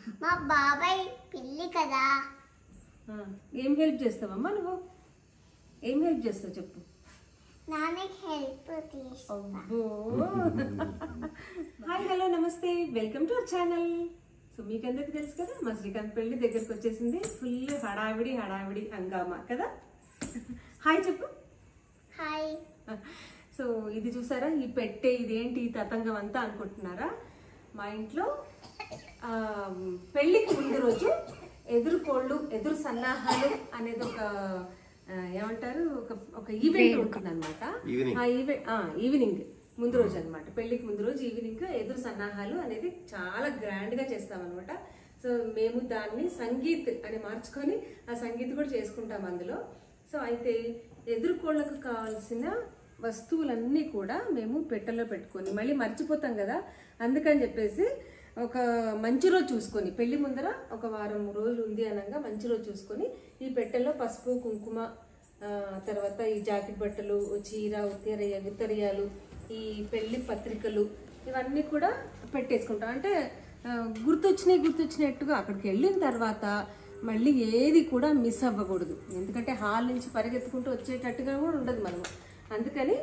మా బాబాయ్ పెళ్ళి కదా. ఏం హెల్ప్ చేస్తావమ్మా నువ్వు? ఏం హెల్ప్ చేస్తావు చెప్పు. నాన్నకి హెల్ప్ చేస్తా. హాయ్ హలో నమస్తే, welcome to our channel. So మీకందరికి తెలుసు కదా, మా శ్రీకాంత్ పెళ్లి దగ్గరికి వచ్చేసింది. ఫుల్ హడావిడి హడావిడి హంగామా కదా. హాయ్ చెప్పు. హాయ్. సో ఇది చూసారా, ఈ పెట్టే ఇదేంటి ఈ తతంగం అంతా అనుకుంటున్నారా? మా ఇంట్లో పెళ్లికి ముందు రోజు ఎదురుకోళ్ళు ఎదురు సన్నాహాలు అనేది ఒక ఏమంటారు, ఒక ఈవెంట్ ఉంటుంది అనమాట. ఈవినింగ్ ముందు రోజు అనమాట, పెళ్లికి ముందు రోజు ఈవినింగ్ ఎదురు సన్నాహాలు అనేది చాలా గ్రాండ్ గా చేస్తామన్నమాట. సో మేము దాన్ని సంగీత్ అని మార్చుకొని ఆ సంగీత్ కూడా చేసుకుంటాం అందులో. సో అయితే ఎదురుకోళ్ళకు కావాల్సిన వస్తువులన్నీ కూడా మేము పెట్టెలో పెట్టుకొని మళ్ళీ మర్చిపోతాం కదా, అందుకని చెప్పేసి ఒక మంచి రోజు చూసుకొని, పెళ్లి ముందర ఒక వారం రోజులు ఉంది అనగా మంచి రోజు చూసుకొని ఈ పెట్టెలో పసుపు కుంకుమ, తర్వాత ఈ జాకెట్ బట్టలు, చీర, ఉత్తరీయాలు, ఈ పెళ్లి పత్రికలు ఇవన్నీ కూడా పెట్టేసుకుంటాం. అంటే గుర్తొచ్చినట్టుగా అక్కడికి వెళ్ళిన తర్వాత మళ్ళీ ఏది కూడా మిస్ అవ్వకూడదు. ఎందుకంటే హాల్ నుంచి పరిగెత్తుకుంటూ వచ్చేటట్టుగా కూడా ఉండదు మనం. అందుకని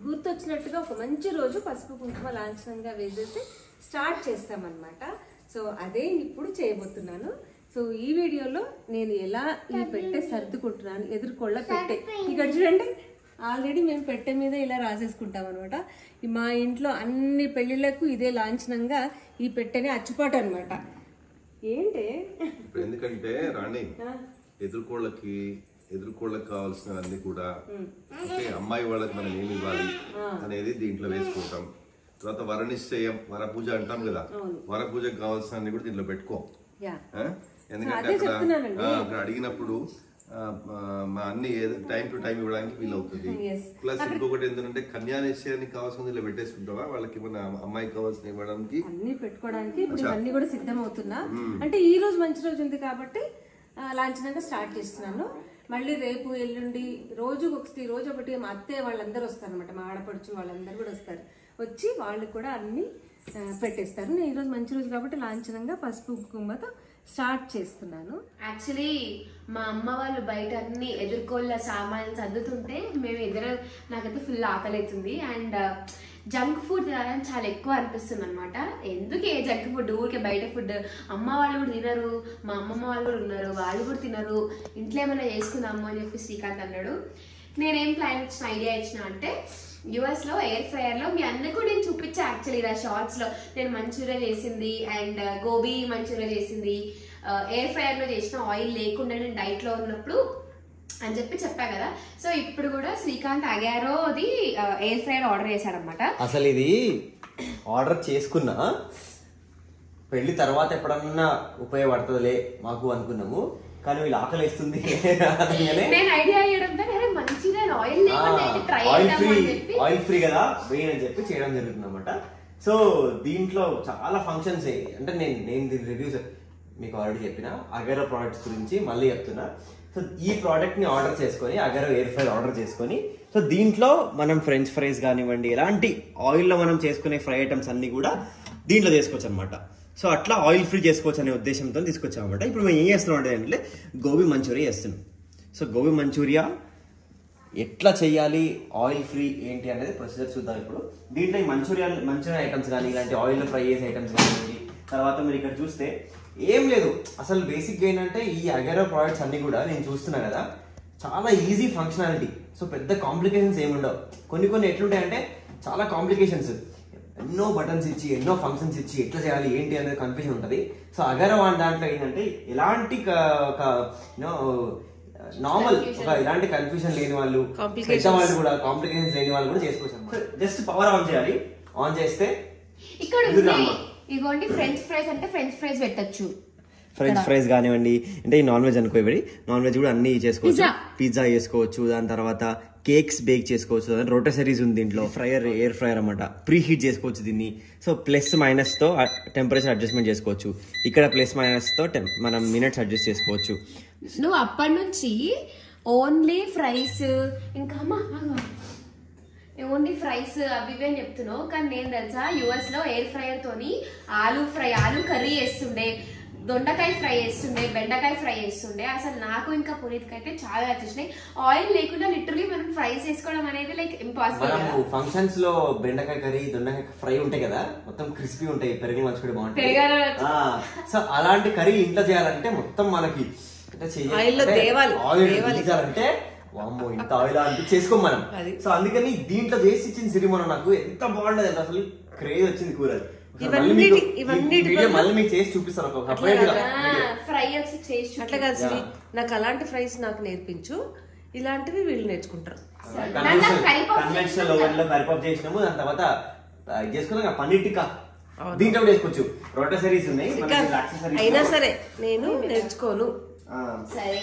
గుర్తొచ్చినట్టుగా ఒక మంచి రోజు పసుపు కుంకుమ లాంఛనంగా వేసేసి స్టార్ట్ చేస్తామన్నమాట. సో అదే ఇప్పుడు చేయబోతున్నాను. సో ఈ వీడియోలో నేను ఎలా ఈ పెట్టె సర్దుకుంటున్నాను, ఎదురుకోళ్ళ పెట్టె. ఇక్కడ చూడండి, ఆల్రెడీ మేము పెట్టె మీద ఇలా రాసేసుకుంటాం అనమాట. మా ఇంట్లో అన్ని పెళ్లిళ్లకు ఇదే లాంఛనంగా ఈ పెట్టెని అచ్చుపాటు అనమాట. ఏంటి ఎందుకంటే రాణి, ఎదురుకోళ్ళకి కావాల్సినవన్నీ కూడా అంటే అమ్మాయి వాళ్ళకి మనం ఏమి ఇవ్వాలి అనేది దీంట్లో వేసుకుంటాం. తర్వాత వరనిశ్చయం, వరపూజ అంటాం కదా, వరపూజకు కావాల్సిన కూడా దీంట్లో పెట్టుకో. ఎందుకంటే అక్కడ అడిగినప్పుడు అన్ని టైం టు టైం ఇవ్వడానికి వీలు అవుతుంది. ప్లస్ ఇంకొకటి ఏంటంటే కన్యా నిశ్చయానికి కావాల్సింది ఇలా పెట్టేసుకుంటావా, వాళ్ళకి మన అమ్మాయికి కావాల్సిన ఇవ్వడానికి అన్ని పెట్టుకోవడానికి ఇప్పుడు అన్ని కూడా సిద్ధం అవుతున్నా. అంటే ఈ రోజు మంచి రోజు ఉంది కాబట్టి లాంఛనంగా స్టార్ట్ చేస్తున్నాను. మళ్ళీ రేపు ఎల్లుండి రోజు ఒకటి మా అత్తయ్య వాళ్ళందరూ వస్తారు అనమాట, మా ఆడపడుచు వాళ్ళందరూ కూడా వస్తారు. వచ్చి వాళ్ళు కూడా అన్ని పెట్టేస్తారు. నేను ఈరోజు మంచి రోజు కాబట్టి లాంఛనంగా పసుపు కుంకుమతో స్టార్ట్ చేస్తున్నాను. యాక్చువల్లీ మా అమ్మ వాళ్ళు బయట అన్ని ఎదుర్కోళ్ళ సామాన్లు సర్దుతుంటే నాకైతే ఫుల్ ఆకలి అవుతుంది. అండ్ జంక్ ఫుడ్ తినాలని చాలా ఎక్కువ అనిపిస్తుంది అనమాట. ఎందుకు ఏ జంక్ ఫుడ్, ఊరికే బయట ఫుడ్. అమ్మ వాళ్ళు కూడా తినరు, మా అమ్మమ్మ వాళ్ళు కూడా ఉన్నారు, వాళ్ళు కూడా తినరు. ఇంట్లో ఏమైనా చేసుకుందాము అని చెప్పి శ్రీకాంత్ అన్నాడు. నేనేం ఐడియా ఇచ్చిన అంటే, యుఎస్ లో ఎయిర్ ఫ్రైయర్ లో మీ అందరికీ కూడా నేను చూపించా. యాక్చువల్లీ ఇలా షార్ట్స్ లో నేను మంచూరియా చేసింది అండ్ గోబీ మంచూరియా చేసింది ఎయిర్ ఫ్రైయర్ లో చేసిన, ఆయిల్ లేకుండా నేను డైట్ లో ఉన్నప్పుడు అని చెప్పా కదా. సో ఇప్పుడు కూడా శ్రీకాంత్ అగారోది ఎయిర్ ఫ్రైయర్ ఆర్డర్ చేశాడనమాట. అసలు ఇది ఆర్డర్ చేసుకున్నా పెళ్లి తర్వాత ఎప్పుడన్నా ఉపయోగపడుతుందిలే మాకు అనుకున్నాము, కానీ వీళ్ళు ఆకలి వేస్తుంది. నేను ఐడియా చేయడంతో మంచిగా ఆయిల్ ఫ్రీ కదా వెయిన్ అని చెప్పి చేయడం జరుగుతుంది అనమాట. సో దీంట్లో చాలా ఫంక్షన్స్ అంటే నేను దీని రివ్యూస్ మీకు ఆల్రెడీ చెప్పిన అగరో ప్రోడక్ట్స్ గురించి మళ్ళీ చెప్తున్నా. సో ఈ ప్రోడక్ట్ ని ఆర్డర్ చేసుకొని, అగరో ఎయిర్ ఫ్రైర్ ఆర్డర్ చేసుకొని, సో దీంట్లో మనం ఫ్రెంచ్ ఫ్రైస్ కానివ్వండి, ఎలాంటి ఆయిల్లో మనం చేసుకునే ఫ్రై ఐటమ్స్ అన్ని కూడా దీంట్లో చేసుకోవచ్చు అనమాట. సో అట్లా ఆయిల్ ఫ్రీ చేసుకోవచ్చు అనే ఉద్దేశంతో తీసుకొచ్చాం అనమాట. ఇప్పుడు మేము ఏం చేస్తున్నాం అంటే గోబీ మంచూరియా చేస్తున్నాం. సో గోబీ మంచూరియా ఎట్లా చేయాలి, ఆయిల్ ఫ్రీ ఏంటి అనేది ప్రొసీజర్ చూద్దాం ఇప్పుడు. దీంట్లో ఈ మంచూరియా ఐటమ్స్ కానీ, ఇలాంటి ఆయిల్లో ఫ్రై చేసే ఐటమ్స్ కానీ, తర్వాత మీరు ఇక్కడ చూస్తే ఏం లేదు. అసలు బేసిక్గా ఏంటంటే ఈ అగరో ప్రోడక్ట్స్ అన్ని కూడా నేను చూస్తున్నా కదా, చాలా ఈజీ ఫంక్షనాలిటీ. సో పెద్ద కాంప్లికేషన్స్ ఏముండవు. కొన్ని ఎట్లుంటాయంటే చాలా కాంప్లికేషన్స్, ఎన్నో బటన్స్ ఇచ్చి ఎన్నో ఫంక్షన్స్ ఇచ్చి ఎట్లా చేయాలి ఏంటి అనేది కన్ఫ్యూజన్ ఉంటుంది. సో అగరో దాంట్లో ఏంటంటే ఎలాంటి నార్మల్ ఇలాంటి కన్ఫ్యూజన్ లేని వాళ్ళు, పెద్దవాళ్ళు కూడా కాంప్లికేషన్స్ లేని వాళ్ళు కూడా చేసుకోవచ్చు. జస్ట్ పవర్ ఆన్ చేయాలి. ఆన్ చేస్తే ఇక్కడ ఇదిగోండి ఫ్రెంచ్ ఫ్రైస్ అంటే ఫ్రెంచ్ ఫ్రైస్ పెట్టచ్చు. ఫ్రెంచ్ ఫ్రైస్ కానివ్వండి, అంటే ఈ నాన్ వెజ్ అనుకోబడి నాన్ వెజ్ కూడా అన్ని చేసుకోవచ్చు. పిజ్జా చేసుకోవచ్చు, దాని తర్వాత కేక్స్ బేక్ చేసుకోవచ్చు. రోటసరీస్ ఉంది దీంట్లో, ఎయిర్ ఫ్రైయర్ అనమాట. ప్రీ హీట్ చేసుకోవచ్చు దీన్ని. సో ప్లస్ మైనస్ తో టెంపరేచర్ అడ్జస్ట్మెంట్ చేసుకోవచ్చు. ఇక్కడ ప్లస్ మైనస్ తో మనం మినిట్స్ అడ్జస్ట్ చేసుకోవచ్చు. నువ్వు అప్పటి నుంచి ఓన్లీ ఫ్రైస్ ఇంకా ఓన్లీ ఫ్రైస్ అవి ఇవి అని చెప్తున్నావు, కానీ నేను తెలుసా US లో ఎయిర్ ఫ్రైయర్ తోని ఆలు కర్రీ చేస్తుండే, దొండకాయ ఫ్రై చేస్తుండే, బెండకాయ ఫ్రై చేస్తుండే. అసలు నాకు ఇంకా పునీత్కి అయితే చాలా నచ్చేసినాయి. ఆయిల్ లేకుండా లిటరలీ మనం ఫ్రైస్ చేసుకోవడం అనేది లైక్ ఇంపాసిబుల్. ఫంక్షన్స్ లో బెండకాయ కర్రీ, దొండకాయ ఫ్రై ఉంటాయి కదా, మొత్తం క్రిస్పీ ఉంటాయి, పెరుగు మంచుకుంటే బాగుంటాయి. సో అలాంటి కర్రీ ఇంట్లో చేయాలంటే మొత్తం మనకి ఆయిల్ తీయాలంటే వామ్మో ఇంత ఆయిల్ అంటే చేసుకోం మనం. సో అందుకని దీంట్లో చేసి ఇచ్చిన సిరిమోన నాకు ఎంత బాగుంటది అంటే అసలు క్రేజ్ వచ్చింది కూర. మళ్ళీ మీకు చేసి చూపిస్తాను ఫ్రై చేసి. అట్లా కాదు, నాకు అలాంటి ఫ్రైస్ నాకు నేర్పించు, ఇలాంటివి వీళ్ళు నేర్చుకుంటారు. కన్వెన్షనల్ ఓవెన్ లో కరిపప్ చేసినాము, దాని తర్వాత చేసుకున్నాం పన్నీర్ టిక్కా, దీంట్లో చేసుకోవచ్చు. రోటసరీస్ ఉన్నాయి అయినా సరే నేను నేర్చుకోను. సరే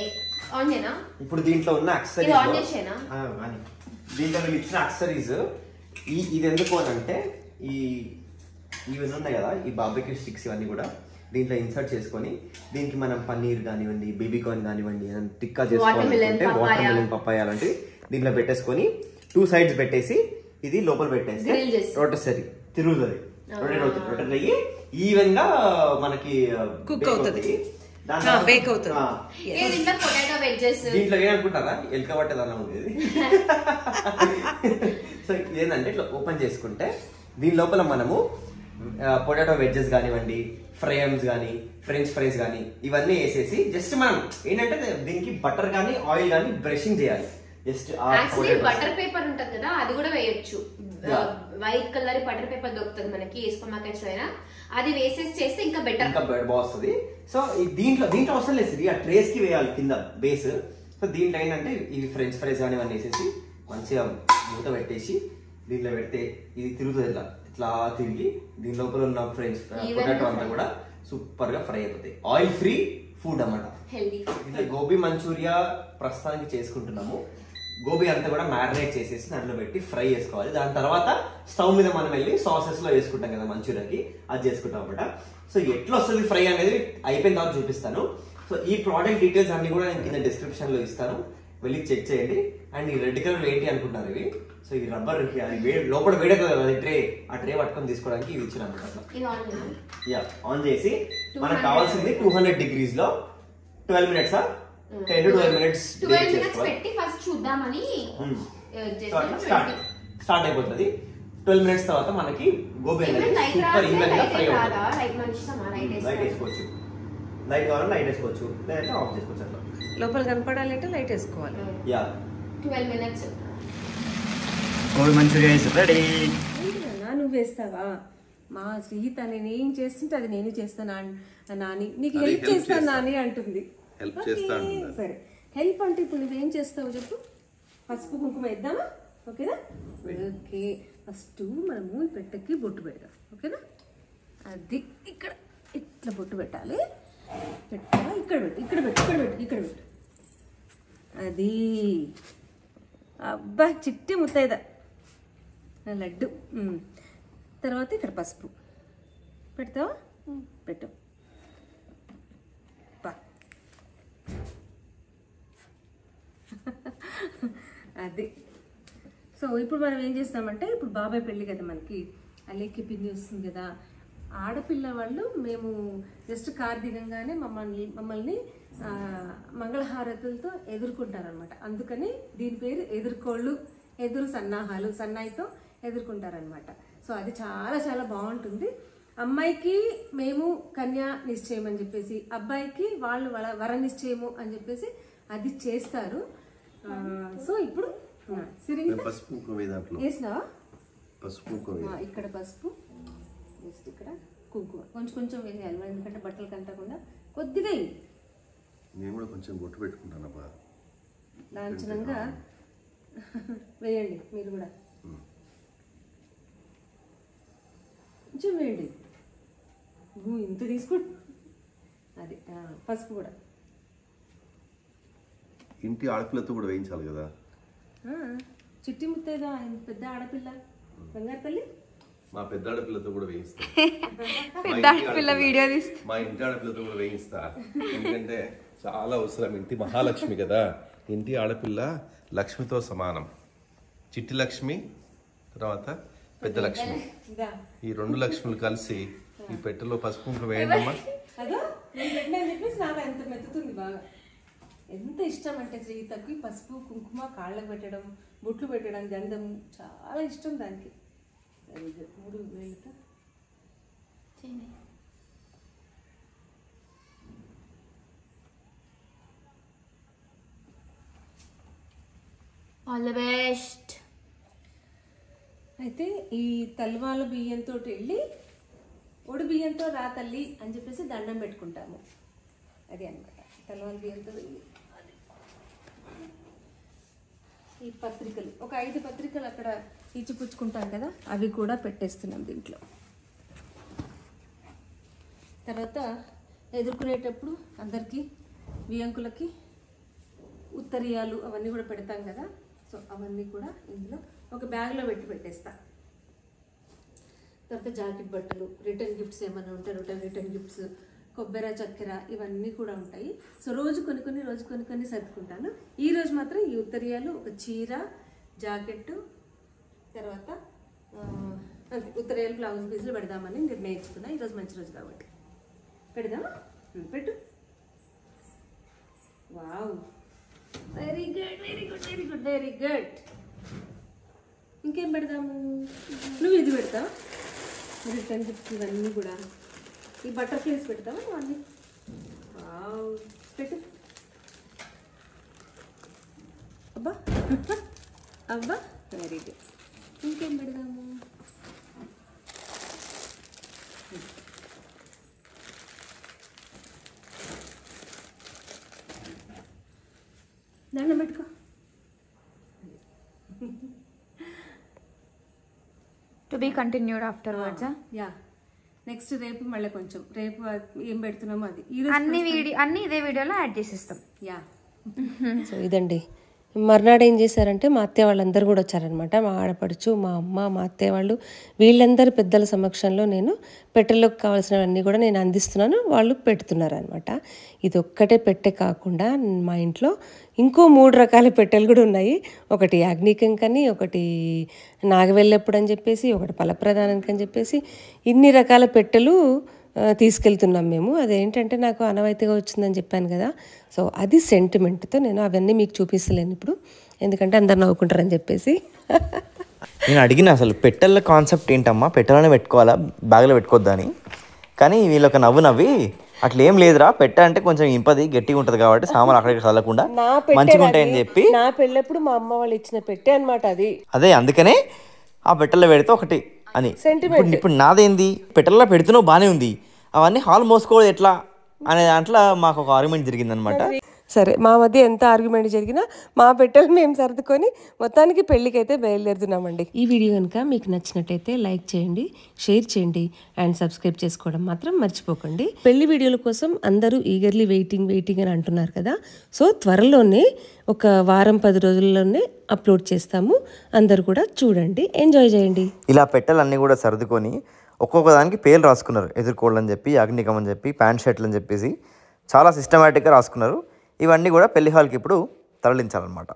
ఆన్ చేయనా? ఇప్పుడు దీంట్లో ఉన్న యాక్సెసరీస్, దీంట్లో వీళ్ళు ఇచ్చిన యాక్సెసరీస్ ఇది ఎందుకు అని అంటే ఇవన్నీ ఉన్నాయి కదా, ఈ బార్బెక్యూ స్టిక్స్ ఇవన్నీ కూడా దీంట్లో ఇన్సర్ట్ చేసుకొని దీనికి మనం పన్నీర్ కానివ్వండి, బేబీ కార్న్ కానివ్వండి, టిక్కా చేసుకోవాలంటే వాటర్ మిలన్ పప్పాయ అలాంటివి దీంట్లో పెట్టేసుకొని 2 sides పెట్టేసి ఇది లోపల పెట్టేస్తే రోటసరీ తిరుగుతుంది, రొటేట్ అయ్యి ఈవెన్ గా మనకి కుక్ అవుతుంది. దీంట్లో ఏమనుకుంటారా ఎల్క పట్టేదన్నా ఉంది. సో ఇదేంటంటే ఇట్లా ఓపెన్ చేసుకుంటే దీని లోపల మనము పొటాటో వెజ్జెస్ కానివ్వండి, ఫ్రైమ్స్ కానీ, ఫ్రెంచ్ ఫ్రైస్ కానీ ఇవన్నీ వేసేసి జస్ట్ మనం ఏంటంటే దీనికి బటర్ కానీ ఆయిల్ కానీ బ్రషింగ్ చేయాలి. జస్ట్ బటర్ పేపర్ ఉంటది కదా, అది కూడా వేయొచ్చు. వైట్ కలర్ బటర్ పేపర్ దొరుకుతుంది మనకి సూపర్ మార్కెట్స్ లో, అది వేసేసి చేస్తే ఇంకా బెటర్, ఇంకా బాగుంది. సో దీంట్లో అవసరం లేదు, ఆ ట్రేస్ కి వేయాలి కింద బేస్. సో దీంట్లో ఏంటంటే ఇవి ఫ్రెంచ్ ఫ్రైస్ కానీ ఇవన్నీ వేసేసి మంచిగా మూత పెట్టేసి దీంట్లో పెడితే ఇది తిరుగుతుంది, ఇట్లా తిరిగి దీని లోపల ఉన్న ఫ్రెంచ్ పొటాటో అంతా కూడా సూపర్ గా ఫ్రై అయిపోతాయి. ఆయిల్ ఫ్రీ ఫుడ్ అన్నమాట. ఇట్లా గోబీ మంచూరియా ప్రస్తుతానికి చేసుకుంటున్నాము. గోబీ అంతా కూడా మ్యారినేట్ చేసేసి దాంట్లో పెట్టి ఫ్రై చేసుకోవాలి. దాని తర్వాత స్టవ్ మీద మనం వెళ్ళి సాసెస్ లో వేసుకుంటాం కదా మంచూరియాకి, అది చేసుకుంటాం అనమాట. సో ఎట్లా వస్తుంది ఫ్రై అనేది అయిపోయిన తర్వాత చూపిస్తాను. సో ఈ ప్రోడక్ట్ డీటెయిల్స్ అన్ని కూడా నేను కింద డిస్క్రిప్షన్ లో ఇస్తాను, వెళ్ళి చెక్ చేయండి. అండ్ ఈ రెడ్ కలర్ ఏంటి అనుకుంటున్నారు ఇవి, సో ఈ రబ్బర్ లోపల వేడెక్కుతుంది కదా ట్రే, ఆ ట్రే పట్టుకొని తీసుకోవడానికి ఇది ఇచ్చిన అట్లా ఆన్ చేసి మనకు కావాల్సింది 200 degrees లో 12 minutes 10 to 12 minutes పెట్టి ఫస్ట్ చూద్దామని స్టార్ట్ అయిపోతుంది. 12 minutes తర్వాత మనకి గోబీ అనేది సూపర్ ఈవెన్ గా ఫ్రై అవుతుంది. లైట్ వేసుకోవచ్చు, లైట్ కావాలంటే లైట్ వేసుకోవచ్చు, లేదంటే ఆఫ్ చేసుకోవచ్చు. అట్లా లోపల కనపడాలి అంటే లైట్ వేసుకోవాలి. 12 minutes gobi Manchurian is ready. నువ్వు వేస్తావా? మా శ్రీహిత నేను ఏం చేస్తుంటే అది నేను చేస్తాను నాని, నీకు హెల్ప్ చేస్తాను నాని అంటుంది. సరే హెల్ప్ అంటే ఇప్పుడు నువ్వేం చేస్తావు చెప్పు. పసుపు కుంకుమ వేద్దామా? ఓకేనా? ఓకే, ఫస్ట్ మనము ఈ పెట్టకి బొట్టు పెడదాం. ఓకేనా? అది ఇక్కడ ఇట్లా బొట్టు పెట్టాలి. పెట్టావా? ఇక్కడ పెట్టు, ఇక్కడ పెట్టు, ఇక్కడ పెట్టు, ఇక్కడ పెట్టు. అది అబ్బా చిట్టి ముత్తైదా లడ్డు. తర్వాత ఇక్కడ పసుపు పెడతావా? పెట్టు. అది. సో ఇప్పుడు మనం ఏం చేస్తామంటే, ఇప్పుడు బాబాయ్ పెళ్ళి కదా మనకి, అలేకి పిండి వస్తుంది కదా, ఆడపిల్ల వాళ్ళు మేము జస్ట్ కార్ దిగంగానే మమ్మల్ని మంగళహారతులతో ఎదుర్కొంటారనమాట. అందుకని దీని పేరు ఎదుర్కోళ్ళు, ఎదురు సన్నాహాలు, సన్నాయితో ఎదుర్కొంటారనమాట. సో అది చాలా చాలా బాగుంటుంది. అమ్మాయికి మేము కన్యా నిశ్చయం అని చెప్పేసి, అబ్బాయికి వాళ్ళు వర నిశ్చయము అని చెప్పేసి అది చేస్తారు. సో ఇప్పుడు వేసినావా? ఇక్కడ పసుపు, ఇక్కడ కుంకుమ కొంచెం కొంచెం వేయాలి, ఎందుకంటే బట్టలు కంటకుండా కొద్దిగా నేను కూడా కొంచెం బొట్టు పెట్టుకుంటానబ్బా. లాంఛనంగా వేయండి మీరు కూడా, కొంచెం వేయండి. ఇంత తీసుకుంటు అది పసుపు కూడా. ఇంటి ఆడపిల్లతో కూడా వేయించాలి కదా. చిట్టి ముత్తైదా పెద్ద ఆడపిల్ల బంగారు తల్లి, మా పెద్ద ఆడపిల్లతో కూడా వేయిస్తా. పెద్ద ఆడపిల్ల వీడియో తీస్తా, మా ఇంటి ఆడపిల్లతో కూడా వేయిస్తా. ఎందుకంటే చాలా అవసరం, ఇంటి మహాలక్ష్మి కదా. ఇంటి ఆడపిల్ల లక్ష్మితో సమానం. చిట్టి లక్ష్మి తర్వాత పెద్ద లక్ష్మి. ఈ 2 లక్ష్ములు కలిసి ఈ పెట్టెలో పసుపు కుంకుమ వేయండమ్మా. అదో నేను పెట్టినా అని చెప్పేసి నాకు ఎంత మెత్తుతుంది బాగా. ఎంత ఇష్టం అంటే శ్రీతకి పసుపు కుంకుమ కాళ్ళకు పెట్టడం, బొట్లు పెట్టడం, గంధం చాలా ఇష్టం దానికి. 3 వేలతో ఆల్ ది బెస్ట్. అయితే ఈ తల్వాల బియ్యంతో వెళ్ళి ఒడి బియ్యంతో రా తల్లి అని చెప్పేసి దండం పెట్టుకుంటాము. అది అనమాట తల్వాల బియ్యంతో వెళ్ళి. ఈ పత్రికలు ఒక 5 పత్రికలు అక్కడ ఇచ్చిపుచ్చుకుంటాం కదా, అవి కూడా పెట్టేస్తున్నాం దీంట్లో. తర్వాత ఎదుర్కొనేటప్పుడు అందరికీ వియంకులకి ఉత్తరీయాలు అవన్నీ కూడా పెడతాం కదా, సో అవన్నీ కూడా ఇందులో ఒక బ్యాగ్లో పెట్టేస్తా. తర్వాత జాకెట్ బట్టలు, రిటర్న్ గిఫ్ట్స్ ఏమైనా ఉంటాయి, రిటర్న్ గిఫ్ట్స్, కొబ్బరి చక్కెర ఇవన్నీ కూడా ఉంటాయి. సో రోజు కొన్ని సర్దుకుంటాను. ఈ రోజు మాత్రం ఈ ఉత్తరీయాలు, ఒక చీర, జాకెట్, తర్వాత అంతే ఉత్తరీయాలు బ్లౌజ్ పీసులు పెడదామని నిర్ణయించుకున్నా. ఈరోజు మంచి రోజు కాబట్టి పెడదామా? పెట్టు. Wow, very good very good very good very good. ఇంకేం పెడదాము? నువ్వు ఇది పెడతావా? రిటర్న్ గిఫ్ట్స్ ఇవన్నీ కూడా. ఈ బటర్ఫ్లైస్ పెడతావా అన్నీ? వావ్, పెట్టు. అబ్బా అబ్బా వెరీ గుడ్. ఇంకేం పెడదాము? దండం పెట్టుకో. To be continued afterwards. Yeah, next రేపు మళ్ళీ కొంచెం రేపు ఏం పెడుతున్నామో అది అన్ని ఇదే వీడియోలో యాడ్ చేసేస్తాం. యా. సో ఇదండి. మర్నాడు ఏం చేశారంటే మా అత్తయ్య వాళ్ళందరూ కూడా వచ్చారనమాట. మా ఆడపడుచు, మా అమ్మ, మా అత్తయ్య వాళ్ళు, వీళ్ళందరి పెద్దల సమక్షంలో నేను పెట్టెలోకి కావాల్సినవన్నీ కూడా నేను అందిస్తున్నాను, వాళ్ళు పెడుతున్నారు అనమాట. ఇది ఒక్కటే పెట్టె కాకుండా మా ఇంట్లో ఇంకో 3 రకాల పెట్టెలు కూడా ఉన్నాయి. ఒకటి యాజ్ఞికంకని, ఒకటి నాగవెల్లెప్పుడు అని చెప్పేసి, ఒకటి ఫలప్రదానానికి అని చెప్పేసి ఇన్ని రకాల పెట్టెలు తీసుకెళ్తున్నాం మేము. అదేంటంటే నాకు అనవాయితీగా వచ్చిందని చెప్పాను కదా, సో అది సెంటిమెంట్తో నేను అవన్నీ మీకు చూపిస్తలేను ఇప్పుడు, ఎందుకంటే అందరు నవ్వుకుంటారని చెప్పేసి. నేను అడిగిన అసలు పెట్టెల కాన్సెప్ట్ ఏంటమ్మా, పెట్టెలోనే పెట్టుకోవాలా, బ్యాగ్లో పెట్టుకోవద్దా అని. కానీ వీళ్ళొక నవ్వి అట్లా ఏం లేదురా, పెట్టె అంటే కొంచెం ఇంపది గట్టిగా ఉంటుంది కాబట్టి సామాన్లు అక్కడికి చల్లకుండా మంచిగా ఉంటాయని చెప్పి. నా పెళ్ళప్పుడు మా అమ్మ వాళ్ళు ఇచ్చిన పెట్టె అనమాట అది. అదే అందుకనే ఆ పెట్టెల్లో పెడితే ఒకటి అని. ఇప్పుడు నాదేంది, పెట్టెల్లో పెడుతున్నావు బాగానే ఉంది, అవన్నీ హాల్ మోసుకోవడం ఎట్లా అనే దాంట్లో మాకు ఒక ఆర్గ్యుమెంట్ జరిగిందనమాట. సరే, మా మధ్య ఎంత ఆర్గ్యుమెంట్ జరిగినా మా పెట్టెలు మేము సర్దుకొని మొత్తానికి పెళ్ళికైతే బయలుదేరుతున్నామండి. ఈ వీడియో కనుక మీకు నచ్చినట్టయితే లైక్ చేయండి, షేర్ చేయండి అండ్ సబ్స్క్రైబ్ చేసుకోవడం మాత్రం మర్చిపోకండి. పెళ్లి వీడియోల కోసం అందరూ ఈగర్లీ వెయిటింగ్ అని అంటున్నారు కదా, సో త్వరలోనే ఒక వారం 10 రోజుల్లోనే అప్లోడ్ చేస్తాము. అందరూ కూడా చూడండి, ఎంజాయ్ చేయండి. ఇలా పెట్టెలన్నీ కూడా సర్దుకొని ఒక్కొక్క దానికి పేర్లు రాసుకున్నారు. ఎదుర్కోళ్ళు అని చెప్పి, అగ్నికం అని చెప్పి, ప్యాంట్ షర్ట్లు అని చెప్పేసి చాలా సిస్టమేటిక్గా రాసుకున్నారు. ఇవన్నీ కూడా పెళ్లి హాల్కి ఇప్పుడు తరలించాలన్నమాట.